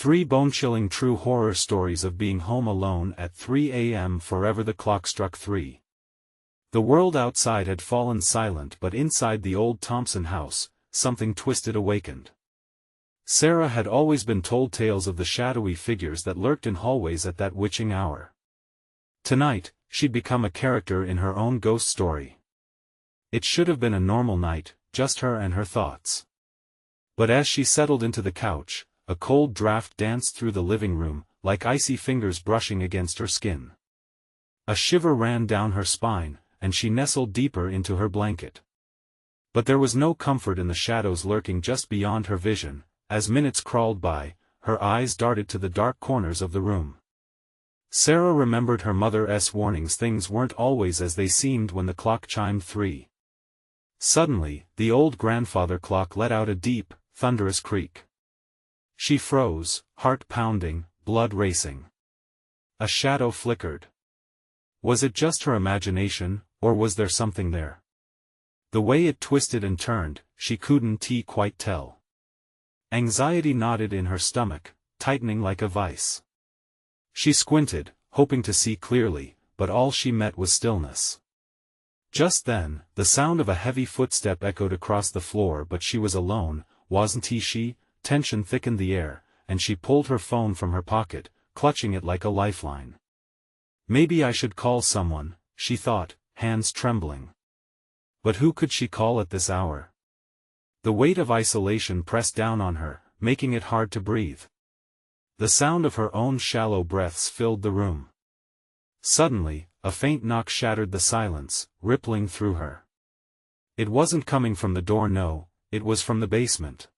3 bone-chilling true horror stories of being home alone at 3 a.m. Forever the clock struck 3. The world outside had fallen silent, but inside the old Thompson house, something twisted awakened. Sarah had always been told tales of the shadowy figures that lurked in hallways at that witching hour. Tonight, she'd become a character in her own ghost story. It should have been a normal night, just her and her thoughts. But as she settled into the couch, a cold draft danced through the living room, like icy fingers brushing against her skin. A shiver ran down her spine, and she nestled deeper into her blanket. But there was no comfort in the shadows lurking just beyond her vision. As minutes crawled by, her eyes darted to the dark corners of the room. Sarah remembered her mother's warnings: things weren't always as they seemed when the clock chimed 3. Suddenly, the old grandfather clock let out a deep, thunderous creak. She froze, heart pounding, blood racing. A shadow flickered. Was it just her imagination, or was there something there? The way it twisted and turned, she couldn't quite tell. Anxiety knotted in her stomach, tightening like a vice. She squinted, hoping to see clearly, but all she met was stillness. Just then, the sound of a heavy footstep echoed across the floor, but she was alone, wasn't she? Tension thickened the air, and she pulled her phone from her pocket, clutching it like a lifeline. Maybe I should call someone, she thought, hands trembling. But who could she call at this hour? The weight of isolation pressed down on her, making it hard to breathe. The sound of her own shallow breaths filled the room. Suddenly, a faint knock shattered the silence, rippling through her. It wasn't coming from the door, no, it was from the basement.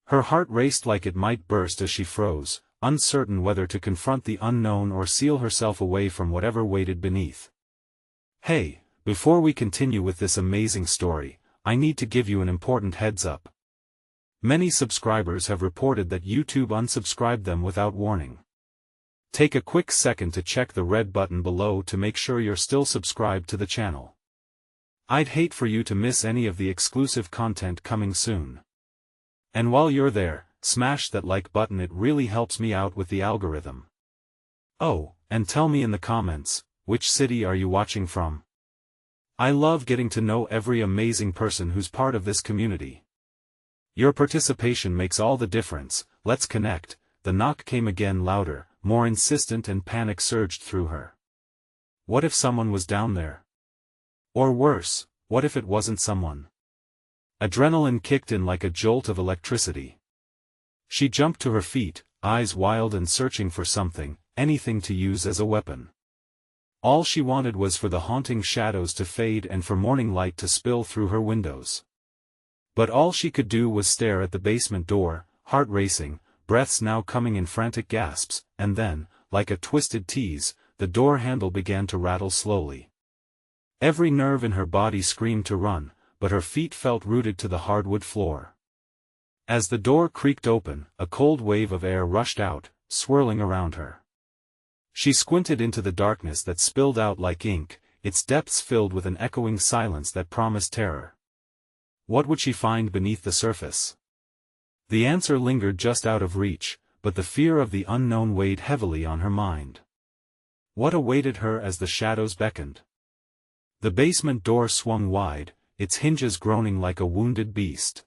Her heart raced like it might burst as she froze, uncertain whether to confront the unknown or seal herself away from whatever waited beneath. Hey, before we continue with this amazing story, I need to give you an important heads up. Many subscribers have reported that YouTube unsubscribed them without warning. Take a quick second to check the red button below to make sure you're still subscribed to the channel. I'd hate for you to miss any of the exclusive content coming soon. And while you're there, smash that like button, it really helps me out with the algorithm. Oh, and tell me in the comments, which city are you watching from? I love getting to know every amazing person who's part of this community. Your participation makes all the difference. Let's connect. The knock came again, louder, more insistent, and panic surged through her. What if someone was down there? Or worse, what if it wasn't someone? Adrenaline kicked in like a jolt of electricity. She jumped to her feet, eyes wild and searching for something, anything to use as a weapon. All she wanted was for the haunting shadows to fade and for morning light to spill through her windows. But all she could do was stare at the basement door, heart racing, breaths now coming in frantic gasps, and then, like a twisted tease, the door handle began to rattle slowly. Every nerve in her body screamed to run, but her feet felt rooted to the hardwood floor. As the door creaked open, a cold wave of air rushed out, swirling around her. She squinted into the darkness that spilled out like ink, its depths filled with an echoing silence that promised terror. What would she find beneath the surface? The answer lingered just out of reach, but the fear of the unknown weighed heavily on her mind. What awaited her as the shadows beckoned? The basement door swung wide, its hinges groaning like a wounded beast.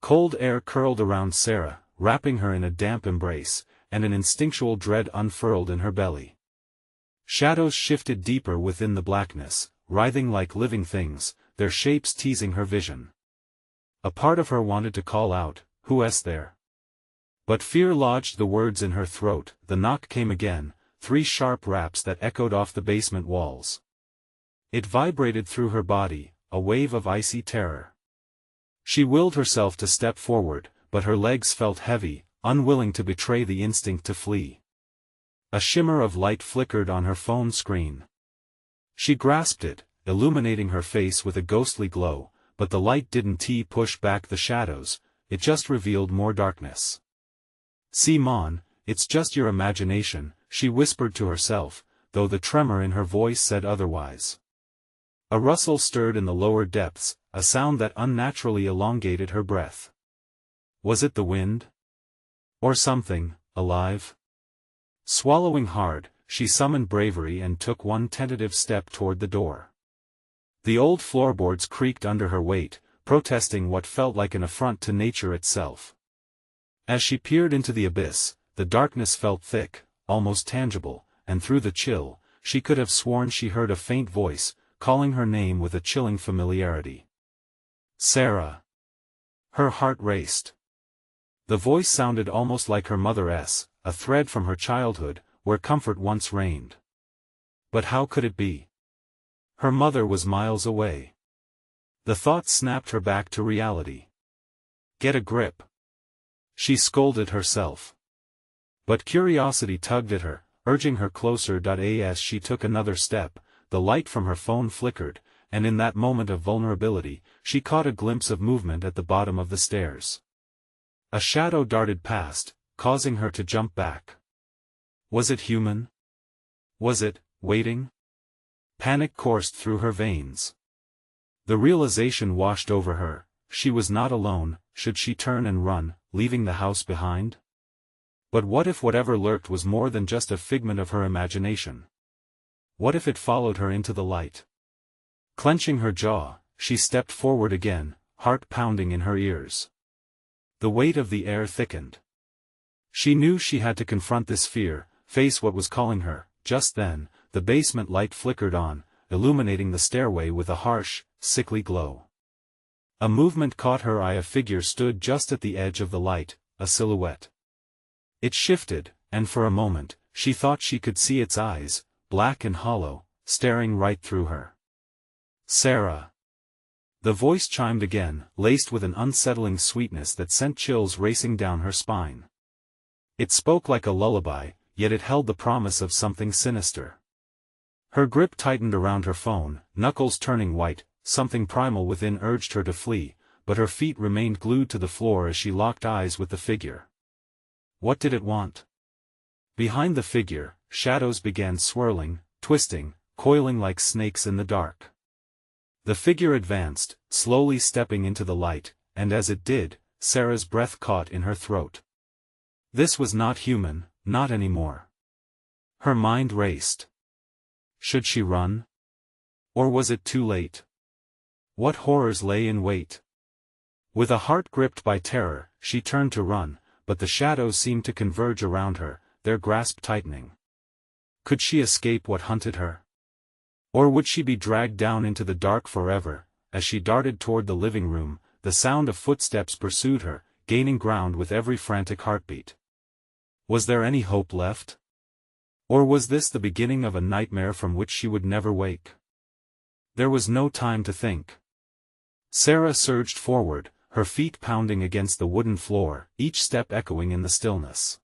Cold air curled around Sarah, wrapping her in a damp embrace, and an instinctual dread unfurled in her belly. Shadows shifted deeper within the blackness, writhing like living things, their shapes teasing her vision. A part of her wanted to call out, "Who's there?" But fear lodged the words in her throat. The knock came again, 3 sharp raps that echoed off the basement walls. It vibrated through her body, a wave of icy terror. She willed herself to step forward, but her legs felt heavy, unwilling to betray the instinct to flee. A shimmer of light flickered on her phone screen. She grasped it, illuminating her face with a ghostly glow, but the light didn't push back the shadows, it just revealed more darkness. "Simon, it's just your imagination," she whispered to herself, though the tremor in her voice said otherwise. A rustle stirred in the lower depths, a sound that unnaturally elongated her breath. Was it the wind? Or something, alive? Swallowing hard, she summoned bravery and took one tentative step toward the door. The old floorboards creaked under her weight, protesting what felt like an affront to nature itself. As she peered into the abyss, the darkness felt thick, almost tangible, and through the chill, she could have sworn she heard a faint voice, calling her name with a chilling familiarity. Sarah. Her heart raced. The voice sounded almost like her mother's, a thread from her childhood, where comfort once reigned. But how could it be? Her mother was miles away. The thought snapped her back to reality. Get a grip. She scolded herself. But curiosity tugged at her, urging her closer. As she took another step, the light from her phone flickered, and in that moment of vulnerability, she caught a glimpse of movement at the bottom of the stairs. A shadow darted past, causing her to jump back. Was it human? Was it, waiting? Panic coursed through her veins. The realization washed over her, she was not alone. Should she turn and run, leaving the house behind? But what if whatever lurked was more than just a figment of her imagination? What if it followed her into the light? Clenching her jaw, she stepped forward again, heart pounding in her ears. The weight of the air thickened. She knew she had to confront this fear, face what was calling her. Just then, the basement light flickered on, illuminating the stairway with a harsh, sickly glow. A movement caught her eye. A figure stood just at the edge of the light, a silhouette. It shifted, and for a moment, she thought she could see its eyes, black and hollow, staring right through her. Sarah. The voice chimed again, laced with an unsettling sweetness that sent chills racing down her spine. It spoke like a lullaby, yet it held the promise of something sinister. Her grip tightened around her phone, knuckles turning white. Something primal within urged her to flee, but her feet remained glued to the floor as she locked eyes with the figure. What did it want? Behind the figure, shadows began swirling, twisting, coiling like snakes in the dark. The figure advanced, slowly stepping into the light, and as it did, Sarah's breath caught in her throat. This was not human, not anymore. Her mind raced. Should she run? Or was it too late? What horrors lay in wait? With a heart gripped by terror, she turned to run, but the shadows seemed to converge around her, their grasp tightening. Could she escape what hunted her? Or would she be dragged down into the dark forever? As she darted toward the living room, the sound of footsteps pursued her, gaining ground with every frantic heartbeat. Was there any hope left? Or was this the beginning of a nightmare from which she would never wake? There was no time to think. Sarah surged forward, her feet pounding against the wooden floor, each step echoing in the stillness.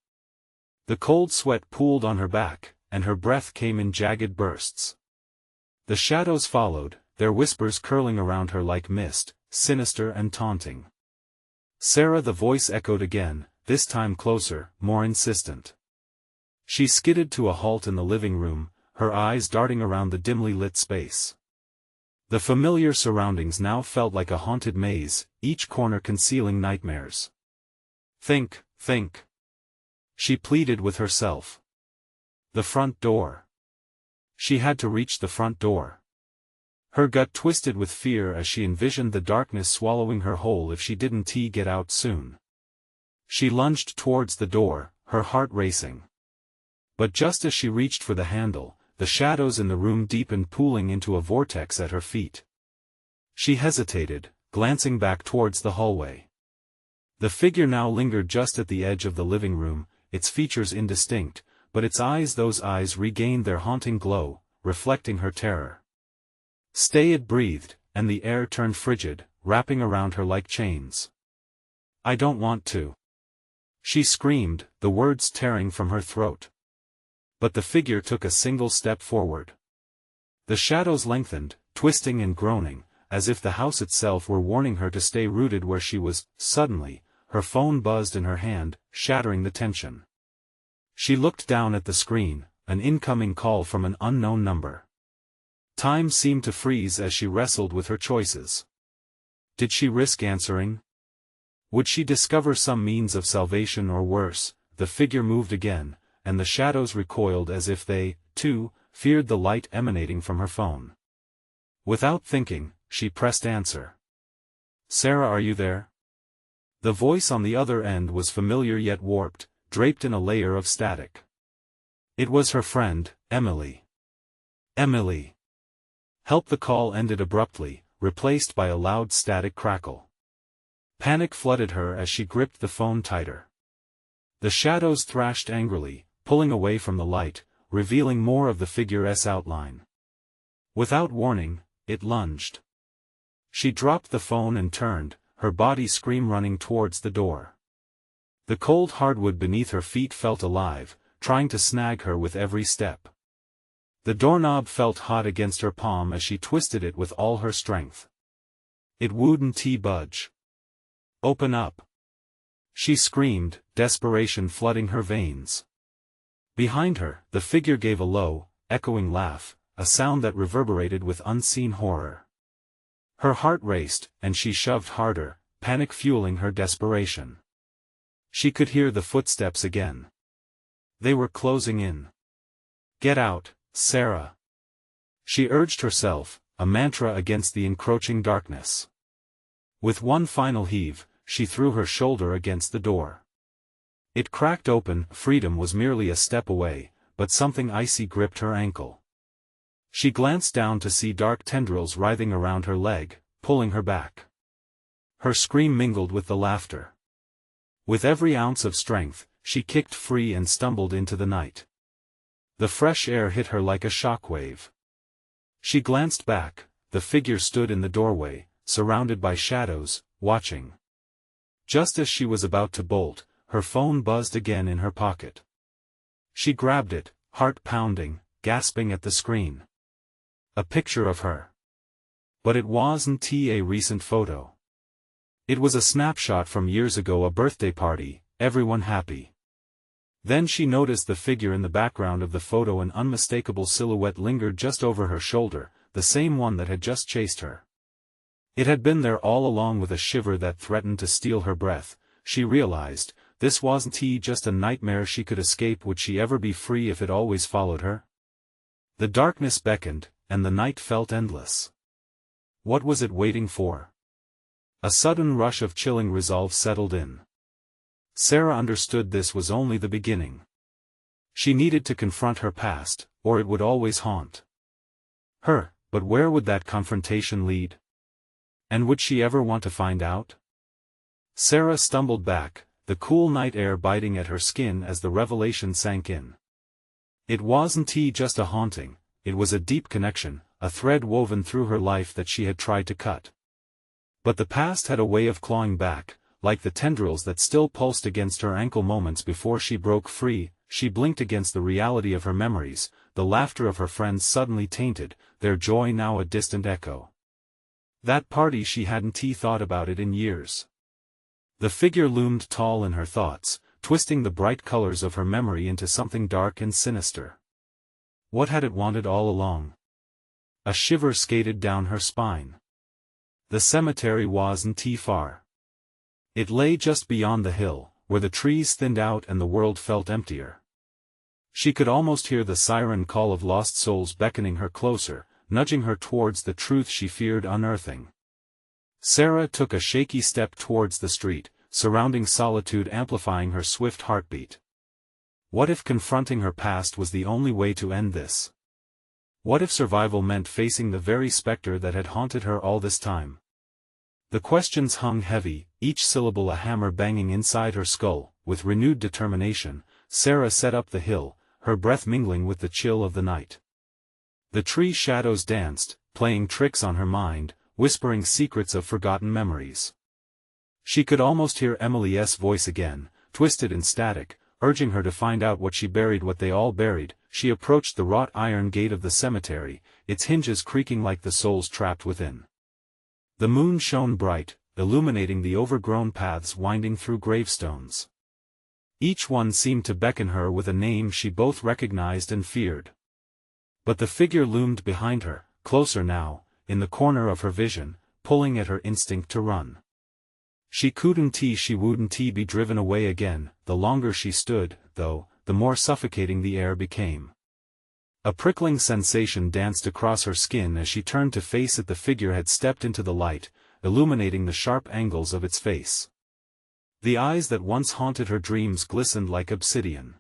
The cold sweat pooled on her back, and her breath came in jagged bursts. The shadows followed, their whispers curling around her like mist, sinister and taunting. Sarah, the voice echoed again, this time closer, more insistent. She skidded to a halt in the living room, her eyes darting around the dimly lit space. The familiar surroundings now felt like a haunted maze, each corner concealing nightmares. Think, think. She pleaded with herself. The front door. She had to reach the front door. Her gut twisted with fear as she envisioned the darkness swallowing her whole if she didn't get out soon. She lunged towards the door, her heart racing. But just as she reached for the handle, the shadows in the room deepened, pooling into a vortex at her feet. She hesitated, glancing back towards the hallway. The figure now lingered just at the edge of the living room, its features indistinct, but those eyes regained their haunting glow, reflecting her terror. Stay, it breathed, and the air turned frigid, wrapping around her like chains. I don't want to. She screamed, the words tearing from her throat. But the figure took a single step forward. The shadows lengthened, twisting and groaning, as if the house itself were warning her to stay rooted where she was. Suddenly, her phone buzzed in her hand, shattering the tension. She looked down at the screen, an incoming call from an unknown number. Time seemed to freeze as she wrestled with her choices. Did she risk answering? Would she discover some means of salvation, or worse? The figure moved again, and the shadows recoiled as if they, too, feared the light emanating from her phone. Without thinking, she pressed answer. "Sarah, are you there?" The voice on the other end was familiar yet warped, draped in a layer of static. It was her friend, Emily. Emily. Help! The call ended abruptly, replaced by a loud static crackle. Panic flooded her as she gripped the phone tighter. The shadows thrashed angrily, pulling away from the light, revealing more of the figure's outline. Without warning, it lunged. She dropped the phone and turned, her body scream running towards the door. The cold hardwood beneath her feet felt alive, trying to snag her with every step. The doorknob felt hot against her palm as she twisted it with all her strength. It wouldn't budge. "Open up!" she screamed, desperation flooding her veins. Behind her, the figure gave a low, echoing laugh, a sound that reverberated with unseen horror. Her heart raced, and she shoved harder, panic fueling her desperation. She could hear the footsteps again. They were closing in. "Get out, Sarah!" she urged herself, a mantra against the encroaching darkness. With one final heave, she threw her shoulder against the door. It cracked open. Freedom was merely a step away, but something icy gripped her ankle. She glanced down to see dark tendrils writhing around her leg, pulling her back. Her scream mingled with the laughter. With every ounce of strength, she kicked free and stumbled into the night. The fresh air hit her like a shockwave. She glanced back. The figure stood in the doorway, surrounded by shadows, watching. Just as she was about to bolt, her phone buzzed again in her pocket. She grabbed it, heart pounding, gasping at the screen. A picture of her. But it wasn't a recent photo. It was a snapshot from years ago, a birthday party, everyone happy. Then she noticed the figure in the background of the photo. An unmistakable silhouette lingered just over her shoulder, the same one that had just chased her. It had been there all along. With a shiver that threatened to steal her breath, she realized, this wasn't just a nightmare she could escape. Would she ever be free if it always followed her? The darkness beckoned, and the night felt endless. What was it waiting for? A sudden rush of chilling resolve settled in. Sarah understood this was only the beginning. She needed to confront her past, or it would always haunt her. But where would that confrontation lead? And would she ever want to find out? Sarah stumbled back, the cool night air biting at her skin as the revelation sank in. It wasn't just a haunting, it was a deep connection, a thread woven through her life that she had tried to cut. But the past had a way of clawing back, like the tendrils that still pulsed against her ankle moments before she broke free. She blinked against the reality of her memories, the laughter of her friends suddenly tainted, their joy now a distant echo. That party, she hadn't thought about it in years. The figure loomed tall in her thoughts, twisting the bright colors of her memory into something dark and sinister. What had it wanted all along? A shiver skated down her spine. The cemetery wasn't far. It lay just beyond the hill, where the trees thinned out and the world felt emptier. She could almost hear the siren call of lost souls beckoning her closer, nudging her towards the truth she feared unearthing. Sarah took a shaky step towards the street, surrounding solitude amplifying her swift heartbeat. What if confronting her past was the only way to end this? What if survival meant facing the very specter that had haunted her all this time? The questions hung heavy, each syllable a hammer banging inside her skull. With renewed determination, Sarah set up the hill, her breath mingling with the chill of the night. The tree shadows danced, playing tricks on her mind, whispering secrets of forgotten memories. She could almost hear Emily's voice again, twisted and static, urging her to find out what she buried, what they all buried. She approached the wrought iron gate of the cemetery, its hinges creaking like the souls trapped within. The moon shone bright, illuminating the overgrown paths winding through gravestones. Each one seemed to beckon her with a name she both recognized and feared. But the figure loomed behind her, closer now, in the corner of her vision, pulling at her instinct to run. She wouldn't be driven away again. The longer she stood, though, the more suffocating the air became. A prickling sensation danced across her skin as she turned to face it. The figure had stepped into the light, illuminating the sharp angles of its face. The eyes that once haunted her dreams glistened like obsidian.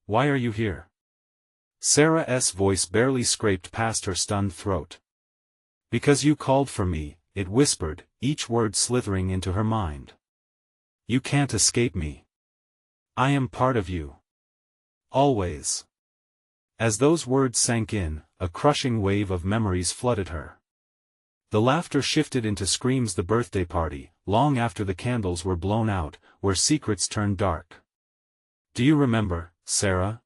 "Why are you here?" Sarah's voice barely scraped past her stunned throat. "Because you called for me," it whispered, each word slithering into her mind. "You can't escape me. I am part of you. Always." As those words sank in, a crushing wave of memories flooded her. The laughter shifted into screams. The birthday party, long after the candles were blown out, where secrets turned dark. "Do you remember, Sarah?"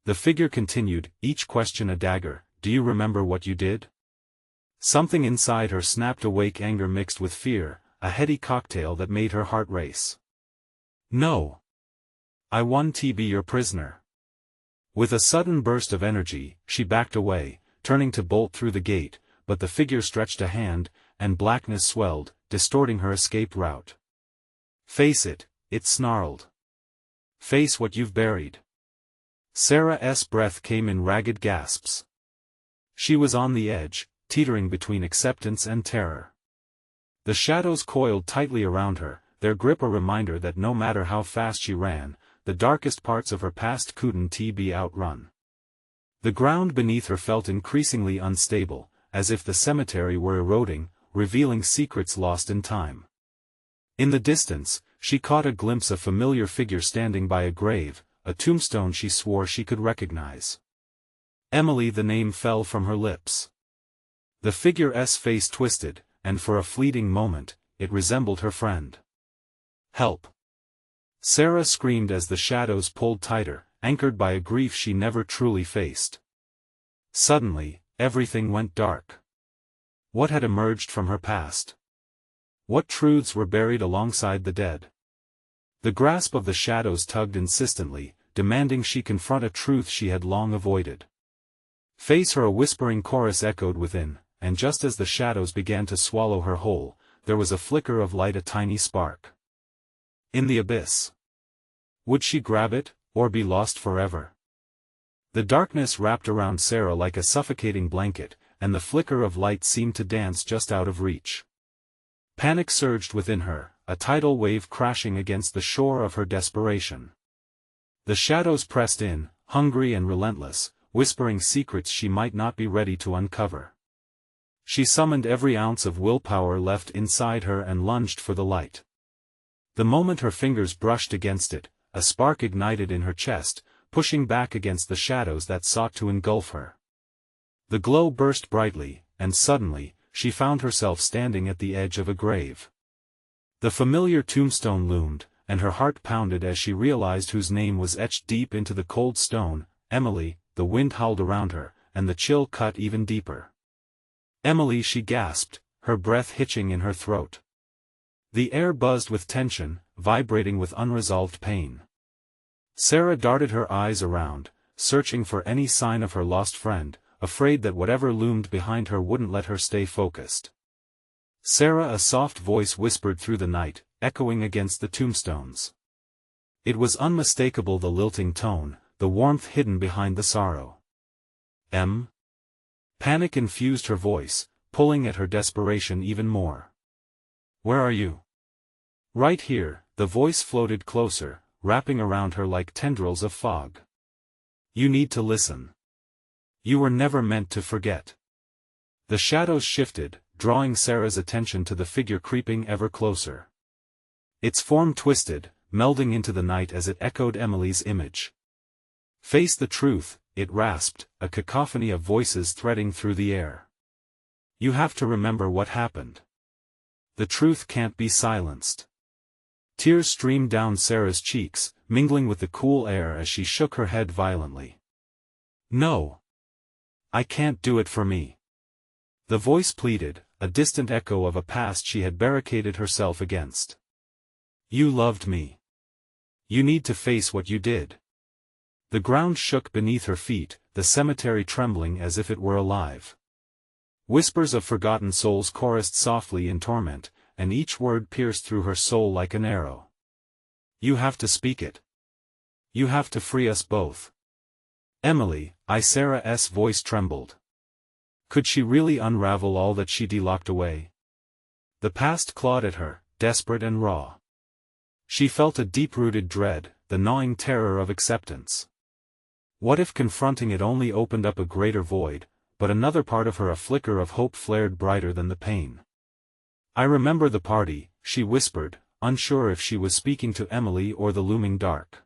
The figure continued, each question a dagger. "Do you remember what you did?" Something inside her snapped awake, anger mixed with fear, a heady cocktail that made her heart race. "No. I want to be your prisoner." With a sudden burst of energy, she backed away, turning to bolt through the gate, but the figure stretched a hand, and blackness swelled, distorting her escape route. "Face it," it snarled. "Face what you've buried." Sarah's breath came in ragged gasps. She was on the edge, teetering between acceptance and terror. The shadows coiled tightly around her, their grip a reminder that no matter how fast she ran, the darkest parts of her past couldn't be outrun. The ground beneath her felt increasingly unstable, as if the cemetery were eroding, revealing secrets lost in time. In the distance, she caught a glimpse of a familiar figure standing by a grave, a tombstone she swore she could recognize. Emily. The name fell from her lips. The figure's face twisted, and for a fleeting moment, it resembled her friend. "Help!" Sarah screamed as the shadows pulled tighter, anchored by a grief she never truly faced. Suddenly, everything went dark. What had emerged from her past? What truths were buried alongside the dead? The grasp of the shadows tugged insistently, demanding she confront a truth she had long avoided. "Face her," a whispering chorus echoed within, and just as the shadows began to swallow her whole, there was a flicker of light, a tiny spark. In the abyss. Would she grab it, or be lost forever? The darkness wrapped around Sarah like a suffocating blanket, and the flicker of light seemed to dance just out of reach. Panic surged within her, a tidal wave crashing against the shore of her desperation. The shadows pressed in, hungry and relentless, whispering secrets she might not be ready to uncover. She summoned every ounce of willpower left inside her and lunged for the light. The moment her fingers brushed against it, a spark ignited in her chest, pushing back against the shadows that sought to engulf her. The glow burst brightly, and suddenly, she found herself standing at the edge of a grave. The familiar tombstone loomed, and her heart pounded as she realized whose name was etched deep into the cold stone: Emily. The wind howled around her, and the chill cut even deeper. "Emily," she gasped, her breath hitching in her throat. The air buzzed with tension, vibrating with unresolved pain. Sarah darted her eyes around, searching for any sign of her lost friend, afraid that whatever loomed behind her wouldn't let her stay focused. "Sarah," a soft voice whispered through the night, echoing against the tombstones. It was unmistakable, the lilting tone, the warmth hidden behind the sorrow. Panic infused her voice, pulling at her desperation even more. "Where are you?" "Right here," the voice floated closer, wrapping around her like tendrils of fog. "You need to listen. You were never meant to forget." The shadows shifted, drawing Sarah's attention to the figure creeping ever closer. Its form twisted, melding into the night as it echoed Emily's image. "Face the truth," it rasped, a cacophony of voices threading through the air. "You have to remember what happened. The truth can't be silenced." Tears streamed down Sarah's cheeks, mingling with the cool air as she shook her head violently. "No. I can't do it for me." The voice pleaded, a distant echo of a past she had barricaded herself against. "You loved me. You need to face what you did." The ground shook beneath her feet, the cemetery trembling as if it were alive. Whispers of forgotten souls chorused softly in torment, and each word pierced through her soul like an arrow. "You have to speak it. You have to free us both." "Emily," Sarah's voice trembled. Could she really unravel all that she'd locked away? The past clawed at her, desperate and raw. She felt a deep-rooted dread, the gnawing terror of acceptance. What if confronting it only opened up a greater void, but another part of her, a flicker of hope, flared brighter than the pain. "I remember the party," she whispered, unsure if she was speaking to Emily or the looming dark.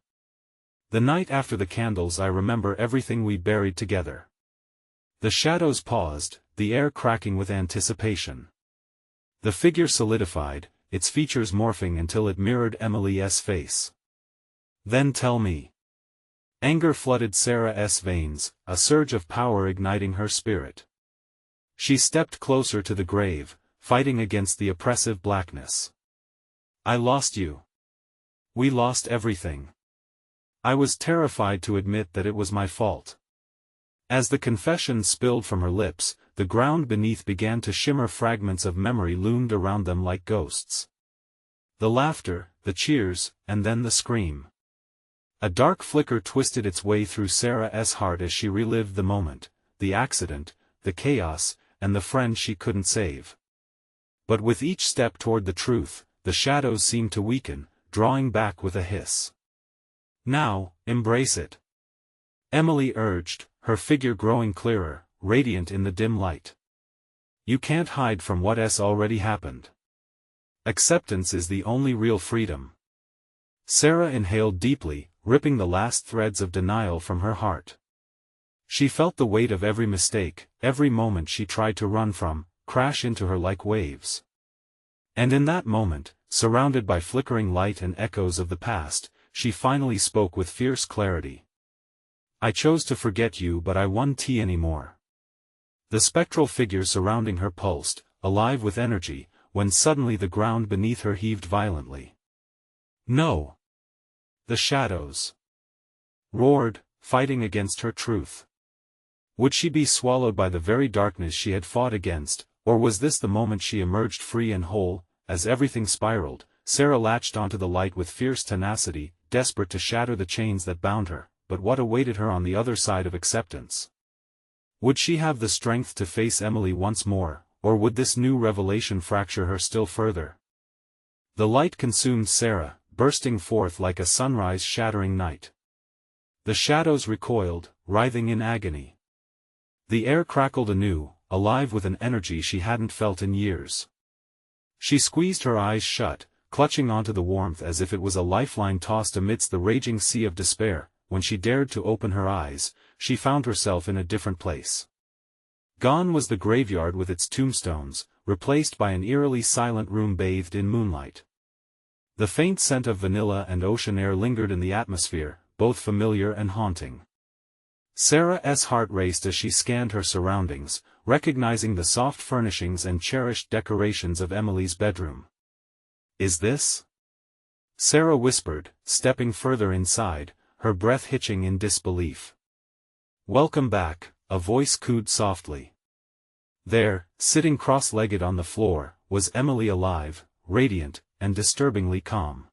"The night after the candles, I remember everything we buried together." The shadows paused, the air cracking with anticipation. The figure solidified, its features morphing until it mirrored Emily's face. "Then tell me." Anger flooded Sarah's veins, a surge of power igniting her spirit. She stepped closer to the grave, fighting against the oppressive blackness. "I lost you. We lost everything. I was terrified to admit that it was my fault." As the confession spilled from her lips, the ground beneath began to shimmer. Fragments of memory loomed around them like ghosts. The laughter, the cheers, and then the scream. A dark flicker twisted its way through Sarah's heart as she relived the moment, the accident, the chaos, and the friend she couldn't save. But with each step toward the truth, the shadows seemed to weaken, drawing back with a hiss. "Now, embrace it," Emily urged, her figure growing clearer, radiant in the dim light. "You can't hide from what's already happened. Acceptance is the only real freedom." Sarah inhaled deeply, ripping the last threads of denial from her heart. She felt the weight of every mistake, every moment she tried to run from, crash into her like waves. And in that moment, surrounded by flickering light and echoes of the past, she finally spoke with fierce clarity. "I chose to forget you, but I won't anymore." The spectral figure surrounding her pulsed, alive with energy, when suddenly the ground beneath her heaved violently. "No!" The shadows roared, fighting against her truth. Would she be swallowed by the very darkness she had fought against, or was this the moment she emerged free and whole? As everything spiraled, Sarah latched onto the light with fierce tenacity, desperate to shatter the chains that bound her, but what awaited her on the other side of acceptance? Would she have the strength to face Emily once more, or would this new revelation fracture her still further? The light consumed Sarah, bursting forth like a sunrise-shattering night. The shadows recoiled, writhing in agony. The air crackled anew, alive with an energy she hadn't felt in years. She squeezed her eyes shut, clutching onto the warmth as if it was a lifeline tossed amidst the raging sea of despair. When she dared to open her eyes, she found herself in a different place. Gone was the graveyard with its tombstones, replaced by an eerily silent room bathed in moonlight. The faint scent of vanilla and ocean air lingered in the atmosphere, both familiar and haunting. Sarah's heart raced as she scanned her surroundings, recognizing the soft furnishings and cherished decorations of Emily's bedroom. "Is this?" Sarah whispered, stepping further inside, her breath hitching in disbelief. "Welcome back," a voice cooed softly. There, sitting cross-legged on the floor, was Emily, alive, radiant, and disturbingly calm.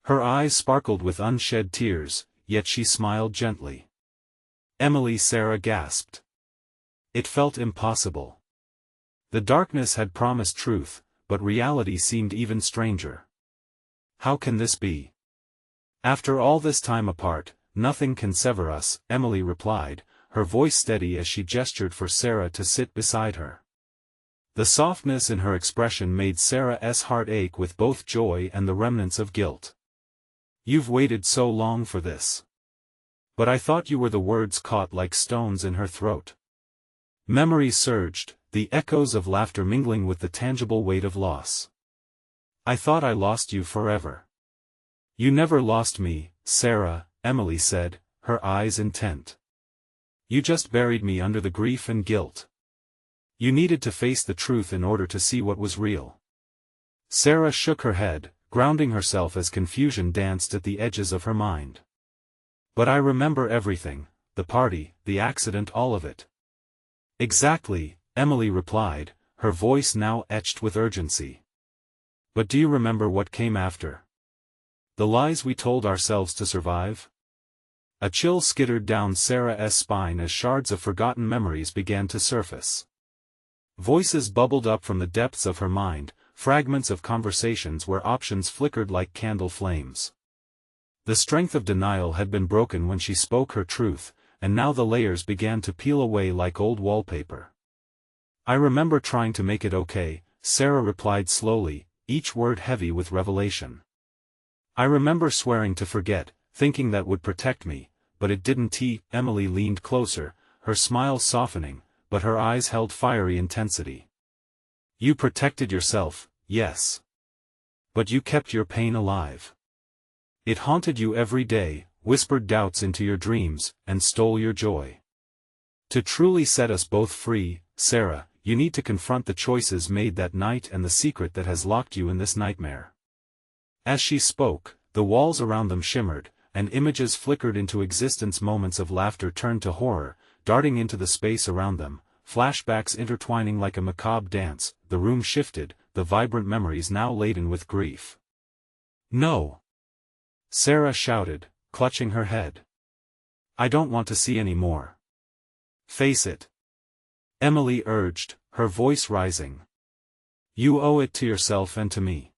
Her eyes sparkled with unshed tears, yet she smiled gently. "Emily," Sarah gasped. It felt impossible. The darkness had promised truth, but reality seemed even stranger. "How can this be? After all this time apart, nothing can sever us," Emily replied, her voice steady as she gestured for Sarah to sit beside her. The softness in her expression made Sarah's heart ache with both joy and the remnants of guilt. "You've waited so long for this." "But I thought you were," the words caught like stones in her throat. Memories surged, the echoes of laughter mingling with the tangible weight of loss. "I thought I lost you forever." "You never lost me, Sarah," Emily said, her eyes intent. "You just buried me under the grief and guilt. You needed to face the truth in order to see what was real." Sarah shook her head, grounding herself as confusion danced at the edges of her mind. "But I remember everything, the party, the accident, all of it." "Exactly," Emily replied, her voice now etched with urgency. But do you remember what came after? The lies we told ourselves to survive? A chill skittered down Sarah's spine as shards of forgotten memories began to surface. Voices bubbled up from the depths of her mind, fragments of conversations where options flickered like candle flames. The strength of denial had been broken when she spoke her truth, and now the layers began to peel away like old wallpaper. I remember trying to make it okay, Sarah replied slowly, each word heavy with revelation. I remember swearing to forget, thinking that would protect me, but it didn't. Emily leaned closer, her smile softening, but her eyes held fiery intensity. You protected yourself, yes. But you kept your pain alive. It haunted you every day, whispered doubts into your dreams, and stole your joy. To truly set us both free, Sarah, you need to confront the choices made that night and the secret that has locked you in this nightmare. As she spoke, the walls around them shimmered, and images flickered into existence. Moments of laughter turned to horror, darting into the space around them, flashbacks intertwining like a macabre dance. The room shifted, the vibrant memories now laden with grief. No! Sarah shouted, clutching her head. I don't want to see any more. Face it. Emily urged, her voice rising. You owe it to yourself and to me.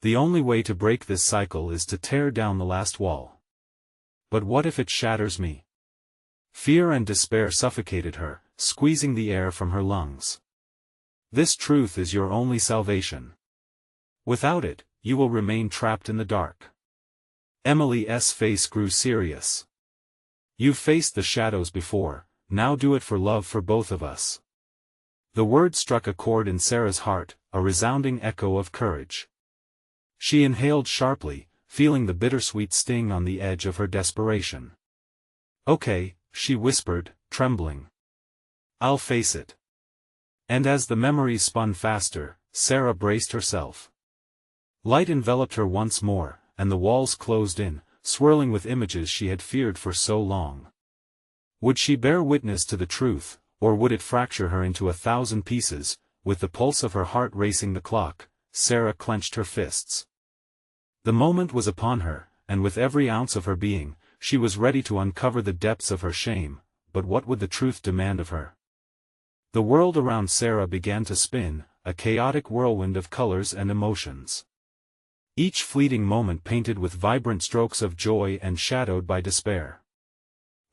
The only way to break this cycle is to tear down the last wall. But what if it shatters me? Fear and despair suffocated her, squeezing the air from her lungs. This truth is your only salvation. Without it, you will remain trapped in the dark. Emily's face grew serious. You've faced the shadows before, now do it for love for both of us. The word struck a chord in Sarah's heart, a resounding echo of courage. She inhaled sharply, feeling the bittersweet sting on the edge of her desperation. Okay, she whispered, trembling. I'll face it. And as the memories spun faster, Sarah braced herself. Light enveloped her once more, and the walls closed in, swirling with images she had feared for so long. Would she bear witness to the truth, or would it fracture her into 1,000 pieces? With the pulse of her heart racing the clock, Sarah clenched her fists. The moment was upon her, and with every ounce of her being, she was ready to uncover the depths of her shame. But what would the truth demand of her? The world around Sarah began to spin, a chaotic whirlwind of colors and emotions. Each fleeting moment painted with vibrant strokes of joy and shadowed by despair.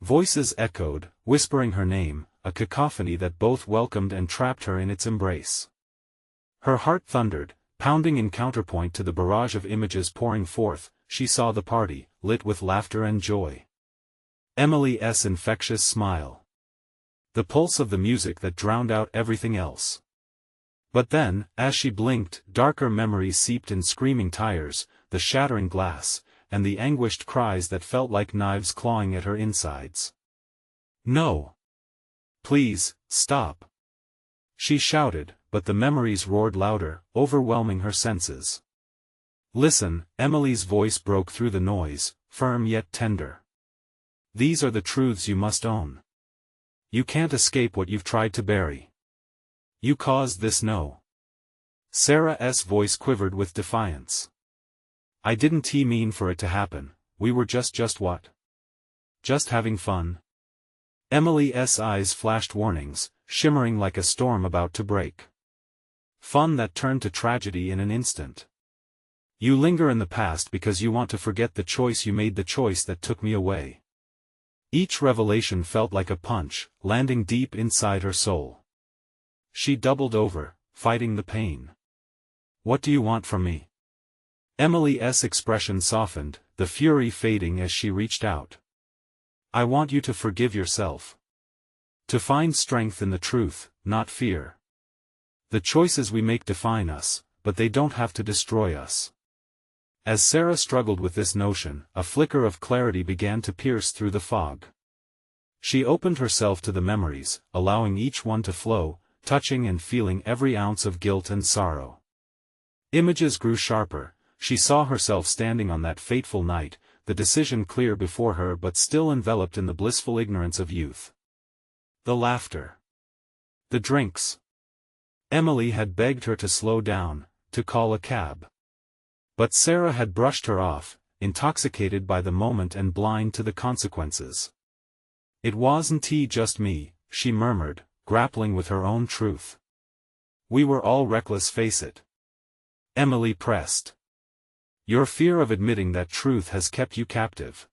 Voices echoed, whispering her name, a cacophony that both welcomed and trapped her in its embrace. Her heart thundered, pounding in counterpoint to the barrage of images pouring forth. She saw the party, lit with laughter and joy. Emily's infectious smile. The pulse of the music that drowned out everything else. But then, as she blinked, darker memories seeped in: screaming tires, the shattering glass, and the anguished cries that felt like knives clawing at her insides. No! Please, stop! She shouted, but the memories roared louder, overwhelming her senses. Listen, Emily's voice broke through the noise, firm yet tender. These are the truths you must own. You can't escape what you've tried to bury. You caused this. No. Sarah's voice quivered with defiance. I didn't mean for it to happen. We were just what? Just having fun. Emily's eyes flashed warnings, shimmering like a storm about to break. Fun that turned to tragedy in an instant. You linger in the past because you want to forget the choice you made, the choice that took me away. Each revelation felt like a punch, landing deep inside her soul. She doubled over, fighting the pain. What do you want from me? Emily's expression softened, the fury fading as she reached out. I want you to forgive yourself. To find strength in the truth, not fear. The choices we make define us, but they don't have to destroy us. As Sarah struggled with this notion, a flicker of clarity began to pierce through the fog. She opened herself to the memories, allowing each one to flow, touching and feeling every ounce of guilt and sorrow. Images grew sharper. She saw herself standing on that fateful night, the decision clear before her but still enveloped in the blissful ignorance of youth. The laughter. The drinks. Emily had begged her to slow down, to call a cab. But Sarah had brushed her off, intoxicated by the moment and blind to the consequences. "It wasn't just me," she murmured, grappling with her own truth. "We were all reckless, face it." Emily pressed. "Your fear of admitting that truth has kept you captive.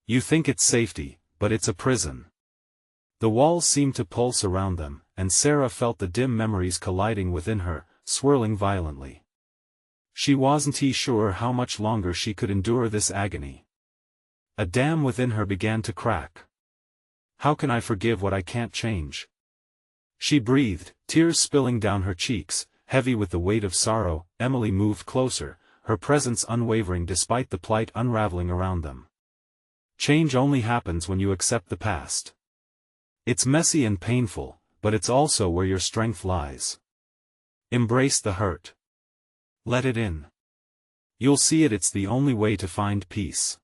You think it's safety, but it's a prison." The walls seemed to pulse around them, and Sarah felt the dim memories colliding within her, swirling violently. She wasn't sure how much longer she could endure this agony. A dam within her began to crack. "How can I forgive what I can't change?" She breathed, tears spilling down her cheeks, heavy with the weight of sorrow. Emily moved closer, her presence unwavering despite the plight unraveling around them. "Change only happens when you accept the past. It's messy and painful, but it's also where your strength lies. Embrace the hurt. Let it in. You'll see it's the only way to find peace."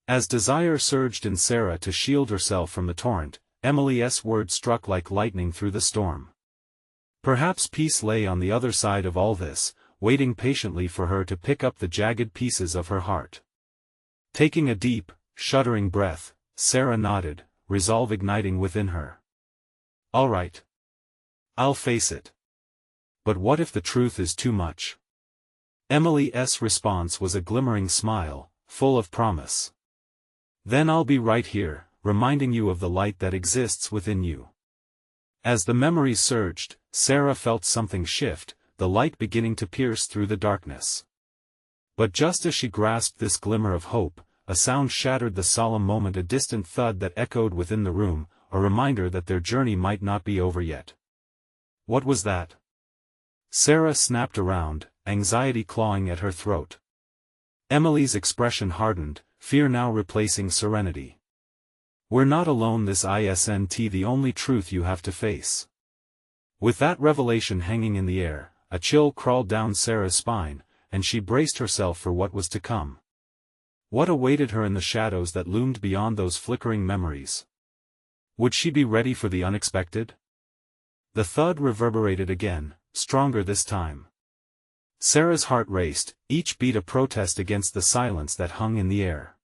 As desire surged in Sarah to shield herself from the torrent, Emily's words struck like lightning through the storm. Perhaps peace lay on the other side of all this, waiting patiently for her to pick up the jagged pieces of her heart. Taking a deep, shuddering breath, Sarah nodded, resolve igniting within her. "All right. I'll face it. But what if the truth is too much?" Emily's response was a glimmering smile, full of promise. "Then I'll be right here, reminding you of the light that exists within you." As the memories surged, Sarah felt something shift, the light beginning to pierce through the darkness. But just as she grasped this glimmer of hope, a sound shattered the solemn moment, a distant thud that echoed within the room, a reminder that their journey might not be over yet. What was that? Sarah snapped around, anxiety clawing at her throat. Emily's expression hardened, fear now replacing serenity. "We're not alone, this isn't the only truth you have to face." With that revelation hanging in the air, a chill crawled down Sarah's spine, and she braced herself for what was to come. What awaited her in the shadows that loomed beyond those flickering memories? Would she be ready for the unexpected? The thud reverberated again, stronger this time. Sarah's heart raced, each beat a protest against the silence that hung in the air.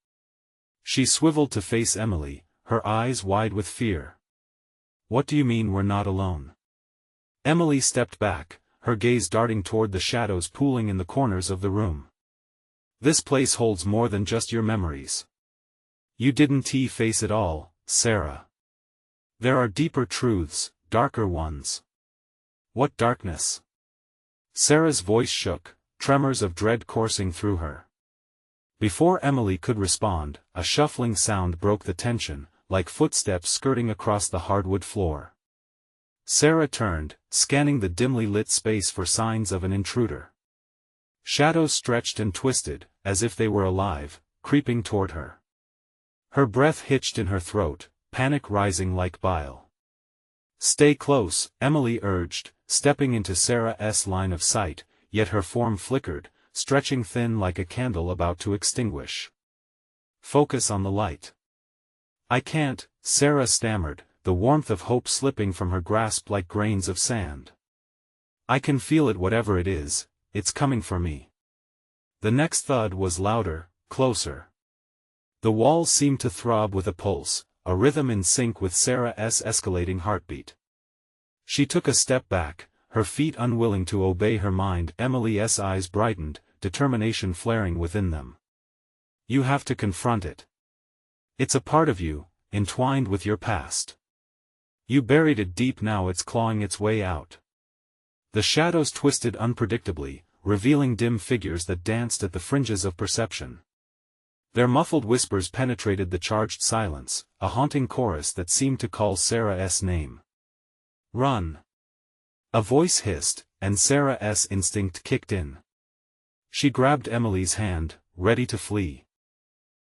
She swiveled to face Emily, her eyes wide with fear. "What do you mean we're not alone?" Emily stepped back, her gaze darting toward the shadows pooling in the corners of the room. "This place holds more than just your memories. You didn't face it all, Sarah. There are deeper truths, darker ones." "What darkness?" Sarah's voice shook, tremors of dread coursing through her. Before Emily could respond, a shuffling sound broke the tension, like footsteps skirting across the hardwood floor. Sarah turned, scanning the dimly lit space for signs of an intruder. Shadows stretched and twisted, as if they were alive, creeping toward her. Her breath hitched in her throat, panic rising like bile. "Stay close," Emily urged, stepping into Sarah's line of sight, yet her form flickered, stretching thin like a candle about to extinguish. "Focus on the light." "I can't," Sarah stammered, the warmth of hope slipping from her grasp like grains of sand. "I can feel it, whatever it is, it's coming for me." The next thud was louder, closer. The walls seemed to throb with a pulse, a rhythm in sync with Sarah's escalating heartbeat. She took a step back, her feet unwilling to obey her mind. Emily's eyes brightened, determination flaring within them. "You have to confront it. It's a part of you, entwined with your past. You buried it deep, now it's clawing its way out." The shadows twisted unpredictably, revealing dim figures that danced at the fringes of perception. Their muffled whispers penetrated the charged silence, a haunting chorus that seemed to call Sarah's name. "Run!" A voice hissed, and Sarah's instinct kicked in. She grabbed Emily's hand, ready to flee.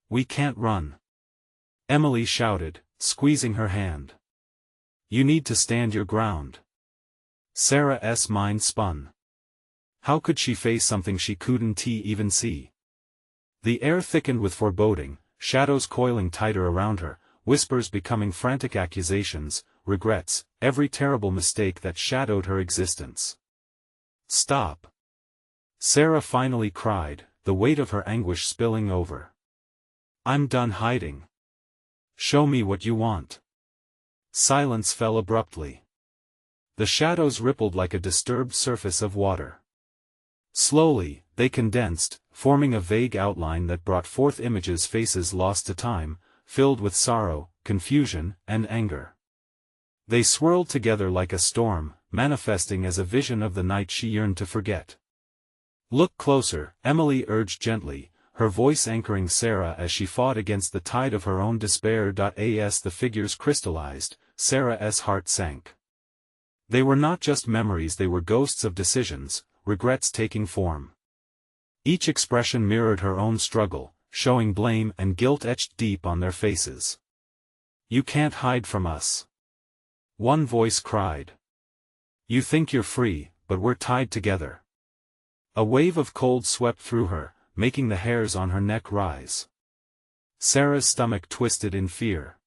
"We can't run!" Emily shouted, squeezing her hand. "You need to stand your ground." Sarah's mind spun. How could she face something she couldn't even see? The air thickened with foreboding, shadows coiling tighter around her, whispers becoming frantic accusations, regrets, every terrible mistake that shadowed her existence. "Stop!" Sarah finally cried, the weight of her anguish spilling over. I'm done hiding. Show me what you want. Silence fell abruptly. The shadows rippled like a disturbed surface of water. Slowly, they condensed, forming a vague outline that brought forth images, faces lost to time, filled with sorrow, confusion, and anger. They swirled together like a storm, manifesting as a vision of the night she yearned to forget. Look closer, Emily urged gently, her voice anchoring Sarah as she fought against the tide of her own despair. As the figures crystallized, Sarah's heart sank. They were not just memories, they were ghosts of decisions, regrets taking form. Each expression mirrored her own struggle, showing blame and guilt etched deep on their faces. You can't hide from us. One voice cried. You think you're free, but we're tied together. A wave of cold swept through her, making the hairs on her neck rise. Sarah's stomach twisted in fear.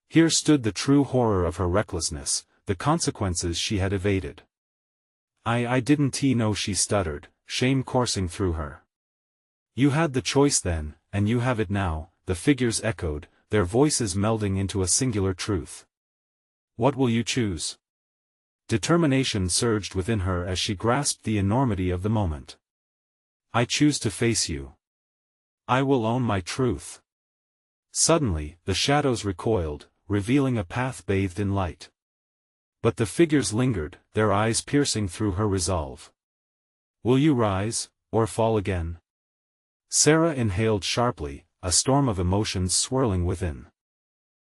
Here stood the true horror of her recklessness, the consequences she had evaded. I didn't know, she stuttered, shame coursing through her. You had the choice then, and you have it now, the figures echoed, their voices melding into a singular truth. What will you choose? Determination surged within her as she grasped the enormity of the moment. I choose to face you. I will own my truth. Suddenly, the shadows recoiled, revealing a path bathed in light. But the figures lingered, their eyes piercing through her resolve. Will you rise, or fall again? Sarah inhaled sharply, a storm of emotions swirling within.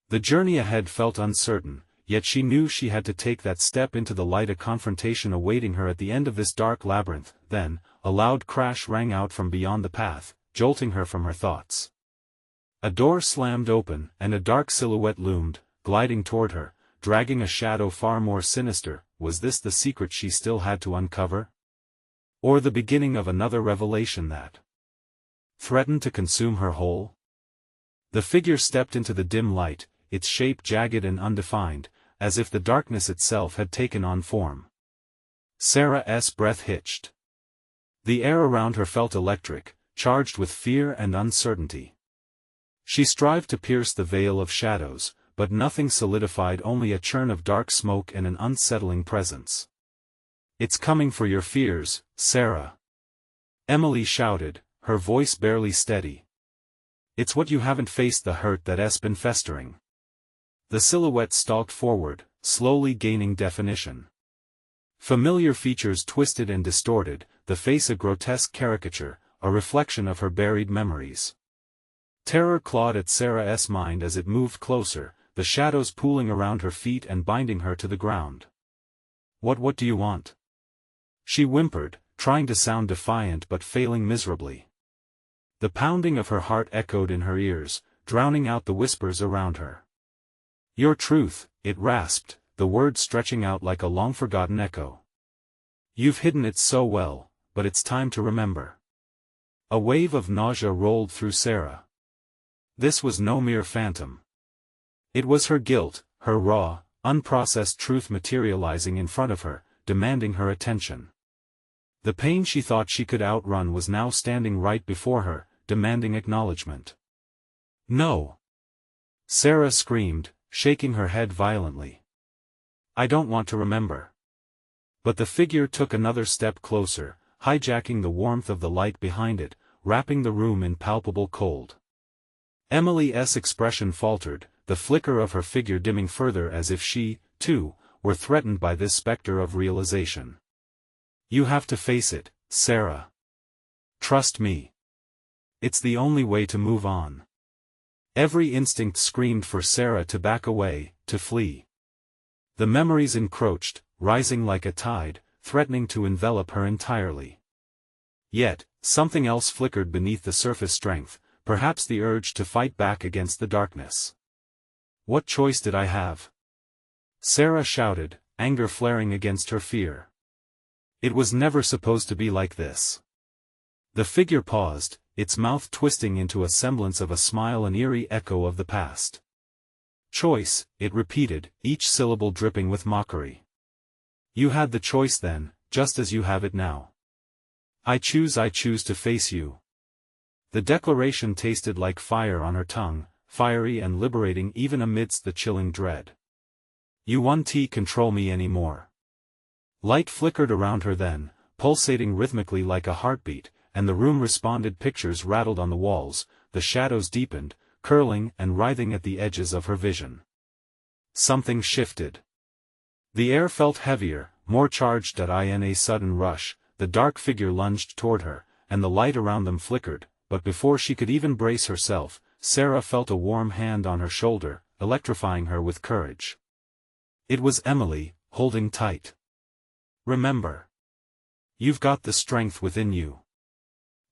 The journey ahead felt uncertain, yet she knew she had to take that step into the light, a confrontation awaiting her at the end of this dark labyrinth. Then, a loud crash rang out from beyond the path, jolting her from her thoughts. A door slammed open, and a dark silhouette loomed, gliding toward her, dragging a shadow far more sinister. Was this the secret she still had to uncover? Or the beginning of another revelation that threatened to consume her whole? The figure stepped into the dim light, its shape jagged and undefined, as if the darkness itself had taken on form. Sarah's breath hitched. The air around her felt electric, charged with fear and uncertainty. She strived to pierce the veil of shadows, but nothing solidified, only a churn of dark smoke and an unsettling presence. It's coming for your fears, Sarah. Emily shouted, her voice barely steady. It's what you haven't faced, the hurt that's been festering. The silhouette stalked forward, slowly gaining definition. Familiar features twisted and distorted, the face a grotesque caricature, a reflection of her buried memories. Terror clawed at Sarah's mind as it moved closer, the shadows pooling around her feet and binding her to the ground. What do you want? She whimpered, trying to sound defiant but failing miserably. The pounding of her heart echoed in her ears, drowning out the whispers around her. Your truth, it rasped, the words stretching out like a long-forgotten echo. You've hidden it so well, but it's time to remember. A wave of nausea rolled through Sarah. This was no mere phantom. It was her guilt, her raw, unprocessed truth materializing in front of her, demanding her attention. The pain she thought she could outrun was now standing right before her, demanding acknowledgement. No! Sarah screamed, shaking her head violently. I don't want to remember. But the figure took another step closer, hijacking the warmth of the light behind it, wrapping the room in palpable cold. Emily's expression faltered, the flicker of her figure dimming further as if she, too, were threatened by this specter of realization. You have to face it, Sarah. Trust me. It's the only way to move on. Every instinct screamed for Sarah to back away, to flee. The memories encroached, rising like a tide, threatening to envelop her entirely. Yet, something else flickered beneath the surface strength, perhaps the urge to fight back against the darkness. What choice did I have? Sarah shouted, anger flaring against her fear. It was never supposed to be like this. The figure paused, its mouth twisting into a semblance of a smile, an eerie echo of the past. Choice, it repeated, each syllable dripping with mockery. You had the choice then, just as you have it now. I choose to face you." The declaration tasted like fire on her tongue, fiery and liberating even amidst the chilling dread. "You won't control me anymore." Light flickered around her then, pulsating rhythmically like a heartbeat, and the room responded. Pictures rattled on the walls, the shadows deepened, curling and writhing at the edges of her vision. Something shifted. The air felt heavier, more charged. In a sudden rush, the dark figure lunged toward her, and the light around them flickered, but before she could even brace herself, Sarah felt a warm hand on her shoulder, electrifying her with courage. It was Emily, holding tight. "Remember. You've got the strength within you."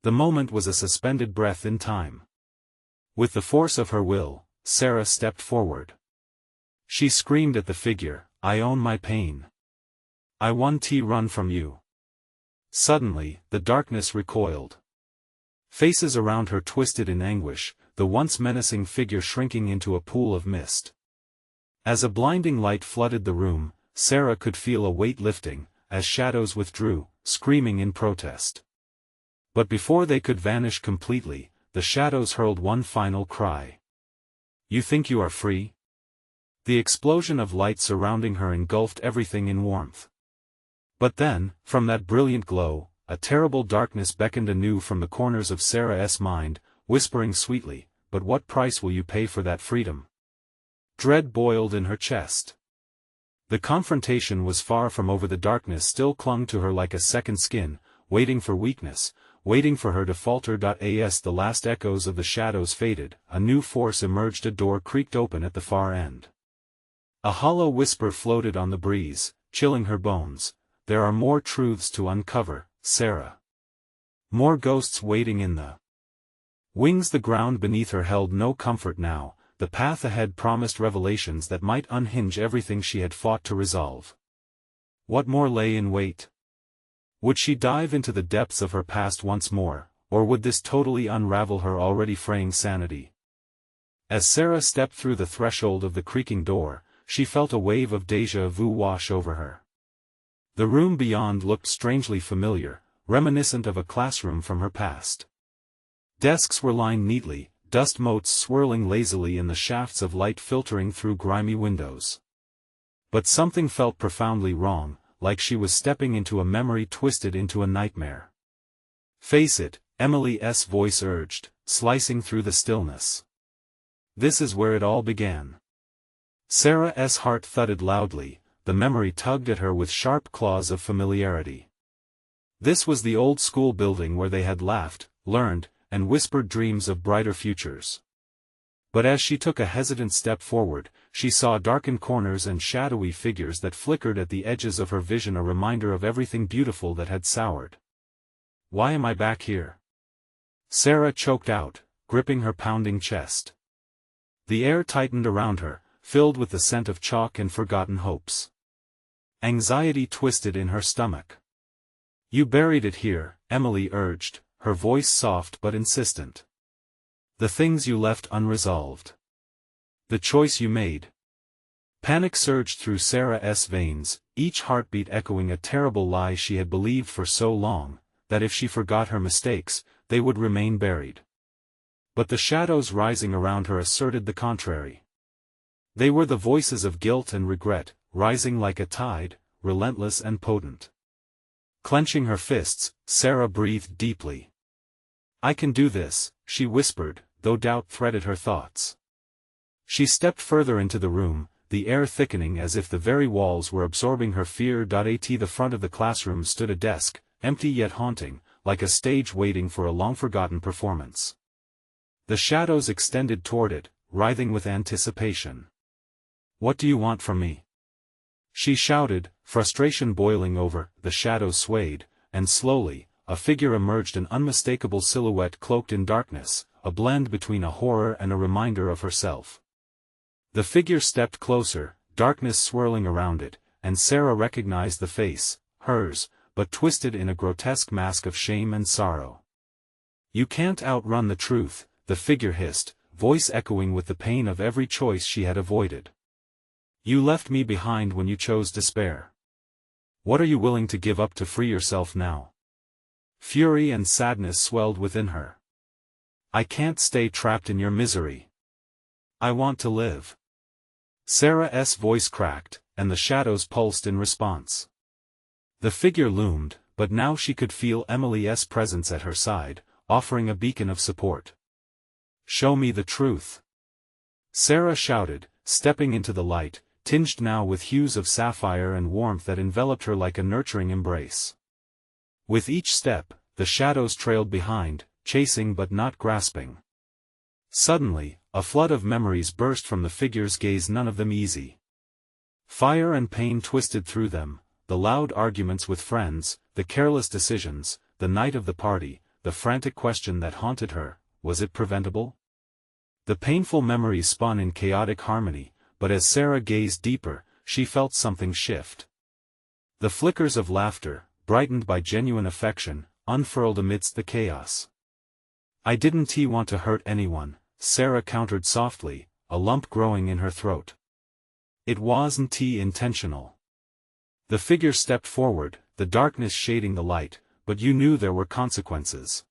The moment was a suspended breath in time. With the force of her will, Sarah stepped forward. She screamed at the figure, "I own my pain. I won't run from you." Suddenly, the darkness recoiled. Faces around her twisted in anguish, the once menacing figure shrinking into a pool of mist. As a blinding light flooded the room, Sarah could feel a weight lifting, as shadows withdrew, screaming in protest. But before they could vanish completely, the shadows hurled one final cry. "You think you are free?" The explosion of light surrounding her engulfed everything in warmth. But then, from that brilliant glow, a terrible darkness beckoned anew from the corners of Sarah's mind, whispering sweetly, "But what price will you pay for that freedom?" Dread boiled in her chest. The confrontation was far from over. The darkness still clung to her like a second skin, waiting for weakness, waiting for her to falter. As the last echoes of the shadows faded, a new force emerged. A door creaked open at the far end. A hollow whisper floated on the breeze, chilling her bones. "There are more truths to uncover, Sarah. More ghosts waiting in the wings." The ground beneath her held no comfort now. The path ahead promised revelations that might unhinge everything she had fought to resolve. What more lay in wait? Would she dive into the depths of her past once more, or would this totally unravel her already fraying sanity? As Sarah stepped through the threshold of the creaking door, she felt a wave of déjà vu wash over her. The room beyond looked strangely familiar, reminiscent of a classroom from her past. Desks were lined neatly, dust motes swirling lazily in the shafts of light filtering through grimy windows. But something felt profoundly wrong, like she was stepping into a memory twisted into a nightmare. "Face it," Emily's voice urged, slicing through the stillness. "This is where it all began." Sarah's heart thudded loudly, the memory tugged at her with sharp claws of familiarity. This was the old school building where they had laughed, learned, and whispered dreams of brighter futures. But as she took a hesitant step forward, she saw darkened corners and shadowy figures that flickered at the edges of her vision, a reminder of everything beautiful that had soured. "Why am I back here?" Sarah choked out, gripping her pounding chest. The air tightened around her, filled with the scent of chalk and forgotten hopes. Anxiety twisted in her stomach. "You buried it here," Emily urged, her voice soft but insistent. "The things you left unresolved. The choice you made." Panic surged through Sarah's veins, each heartbeat echoing a terrible lie she had believed for so long, that if she forgot her mistakes, they would remain buried. But the shadows rising around her asserted the contrary. They were the voices of guilt and regret, rising like a tide, relentless and potent. Clenching her fists, Sarah breathed deeply. "I can do this," she whispered, though doubt threaded her thoughts. She stepped further into the room, the air thickening as if the very walls were absorbing her fear. At the front of the classroom stood a desk, empty yet haunting, like a stage waiting for a long-forgotten performance. The shadows extended toward it, writhing with anticipation. "What do you want from me?" she shouted, frustration boiling over. The shadows swayed, and slowly, a figure emerged, an unmistakable silhouette cloaked in darkness, a blend between a horror and a reminder of herself. The figure stepped closer, darkness swirling around it, and Sarah recognized the face, hers, but twisted in a grotesque mask of shame and sorrow. "You can't outrun the truth," the figure hissed, voice echoing with the pain of every choice she had avoided. "You left me behind when you chose despair. What are you willing to give up to free yourself now?" Fury and sadness swelled within her. I can't stay trapped in your misery. I want to live. Sarah's voice cracked, and the shadows pulsed in response. The figure loomed, but now she could feel Emily's presence at her side, offering a beacon of support. Show me the truth. Sarah shouted, stepping into the light, tinged now with hues of sapphire and warmth that enveloped her like a nurturing embrace. With each step, the shadows trailed behind, chasing but not grasping. Suddenly, a flood of memories burst from the figure's gaze, none of them easy. Fire and pain twisted through them, the loud arguments with friends, the careless decisions, the night of the party, the frantic question that haunted her, was it preventable? The painful memories spun in chaotic harmony, but as Sarah gazed deeper, she felt something shift. The flickers of laughter, brightened by genuine affection, unfurled amidst the chaos. I didn't want to hurt anyone, Sarah countered softly, a lump growing in her throat. It wasn't intentional. The figure stepped forward, the darkness shading the light, but you knew there were consequences.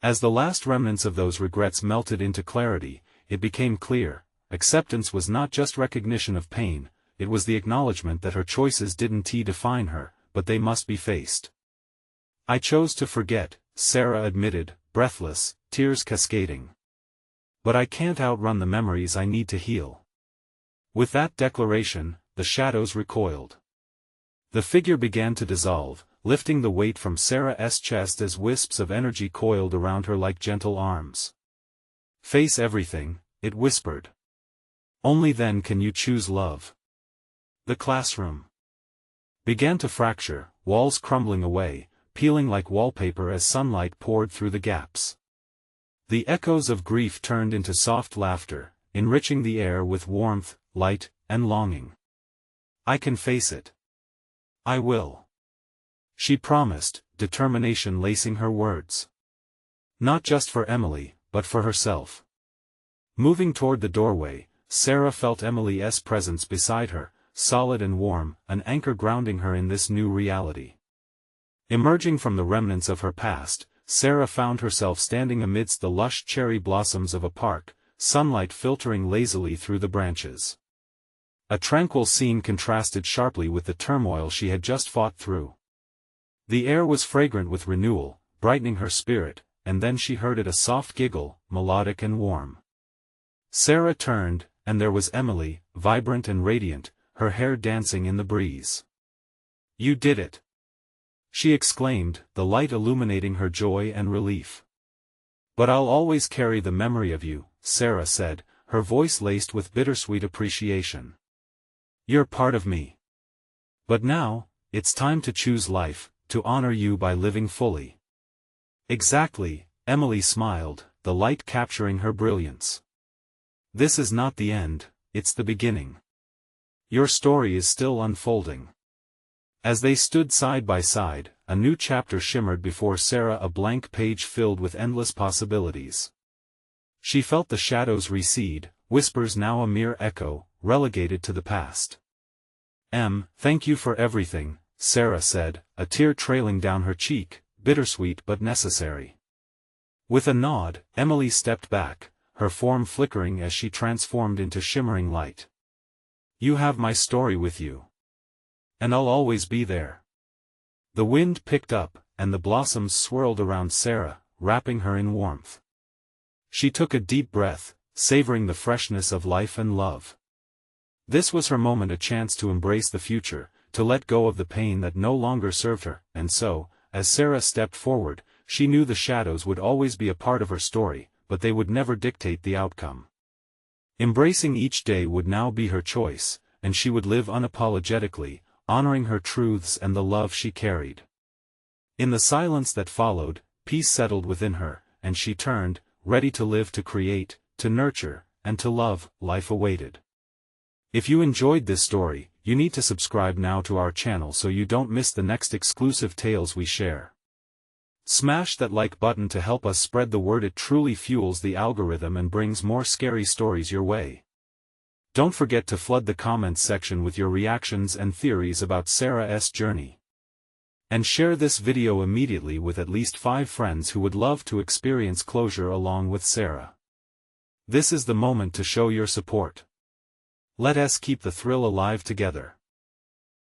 As the last remnants of those regrets melted into clarity, it became clear, acceptance was not just recognition of pain, it was the acknowledgement that her choices didn't define her, but they must be faced. I chose to forget, Sarah admitted, breathless, tears cascading. But I can't outrun the memories I need to heal. With that declaration, the shadows recoiled. The figure began to dissolve, lifting the weight from Sarah's chest as wisps of energy coiled around her like gentle arms. Face everything, it whispered. Only then can you choose love. The classroom began to fracture, walls crumbling away, peeling like wallpaper as sunlight poured through the gaps. The echoes of grief turned into soft laughter, enriching the air with warmth, light, and longing. I can face it. I will. She promised, determination lacing her words. Not just for Emily, but for herself. Moving toward the doorway, Sarah felt Emily's presence beside her, solid and warm, an anchor grounding her in this new reality. Emerging from the remnants of her past, Sarah found herself standing amidst the lush cherry blossoms of a park, sunlight filtering lazily through the branches. A tranquil scene contrasted sharply with the turmoil she had just fought through. The air was fragrant with renewal, brightening her spirit, and then she heard it, a soft giggle, melodic and warm. Sarah turned, and there was Emily, vibrant and radiant, her hair dancing in the breeze. You did it! She exclaimed, the light illuminating her joy and relief. But I'll always carry the memory of you, Sarah said, her voice laced with bittersweet appreciation. You're part of me. But now, it's time to choose life, to honor you by living fully. Exactly, Emily smiled, the light capturing her brilliance. This is not the end, it's the beginning. Your story is still unfolding. As they stood side by side, a new chapter shimmered before Sarah, a blank page filled with endless possibilities. She felt the shadows recede, whispers now a mere echo, relegated to the past. Thank you for everything, Sarah said, a tear trailing down her cheek, bittersweet but necessary. With a nod, Emily stepped back, her form flickering as she transformed into shimmering light. You have my story with you. And I'll always be there. The wind picked up, and the blossoms swirled around Sarah, wrapping her in warmth. She took a deep breath, savoring the freshness of life and love. This was her moment, a chance to embrace the future, to let go of the pain that no longer served her, and so, as Sarah stepped forward, she knew the shadows would always be a part of her story, but they would never dictate the outcome. Embracing each day would now be her choice, and she would live unapologetically, honoring her truths and the love she carried. In the silence that followed, peace settled within her, and she turned, ready to live, to create, to nurture, and to love. Life awaited. If you enjoyed this story, you need to subscribe now to our channel so you don't miss the next exclusive tales we share. Smash that like button to help us spread the word. It truly fuels the algorithm and brings more scary stories your way. Don't forget to flood the comments section with your reactions and theories about Sarah's journey. And share this video immediately with at least 5 friends who would love to experience closure along with Sarah. This is the moment to show your support. Let us keep the thrill alive together.